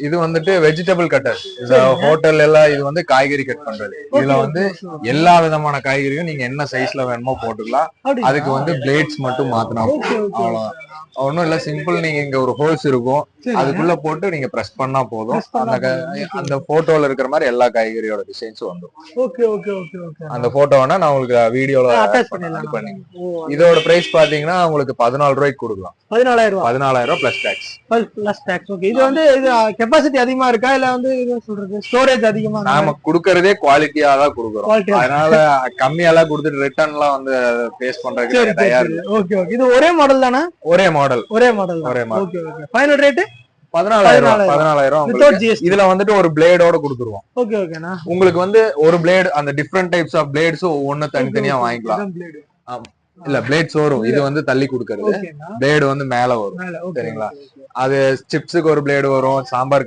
இது வந்துட்டு vegetable cutter. இந்த ஹோட்டல் எல்லாம் இது வந்து காய்கறி கட் பண்றது. இதுல வந்து எல்லா விதமான காய்கறியும் நீங்க என்ன சைஸ்ல வேணுமோ போட்டுக்கலாம். அதுக்கு வந்து பிளேட்ஸ் மட்டும் மாத்தணும். அவ்வளவுதான். ஒன்னும் இல்ல, சிம்பிள். நீங்க இங்க ஒரு ஹோல்ஸ் இருக்கும், அதுக்குள்ள போட்டு நீங்க பிரஸ் பண்ணா போதும். அந்த போட்டோல இருக்கிற மாதிரி எல்லா காய்கறியோட டிசைன்ஸும் வந்துடும். அந்த போட்டோ வேணா நான் உங்களுக்கு வீடியோல அட்டாச் பண்ணி. இதோட பிரைஸ் பாத்தீங்கன்னா உங்களுக்கு 14 ரூபாய்க்கு கொடுக்கலாம். 14,000 பிளஸ் டாக்ஸ். இது வந்து கெபாசிட்டி அதிகமா இருக்கா இல்ல வந்து சொல்றது ஸ்டோரேஜ் அதிகமா? நாம குடுக்கறதே குவாலிட்டியா தான் குடுக்குறோம். அதனால கம்மியாலாம் கொடுத்துட்டு ரிட்டர்ன் எல்லாம் வந்து பேஸ் பண்றதுக்கு தயார் இல்ல. இது ஒரே மாடல் தானே? ஒரே மாடல். Final rate 14,000. இதுல வந்துட்டு ஒரு பிளேடோட கொடுத்துருவோம். உங்களுக்கு வந்து ஒரு பிளேடு, அந்த டிஃபரெண்ட் டைப்ஸ் ஆஃப் பிளேட்ஸும் ஒவ்வொன்னு தனித்தனியா வாங்கிக்கலாம். இல்ல, பிளேட்ஸ் வரும். இது வந்து தள்ளி கொடுக்கறது, பிளேடு வந்து மேல வரும். சரிங்களா? அது சிப்ஸுக்கு ஒரு பிளேடு வரும், சாம்பார்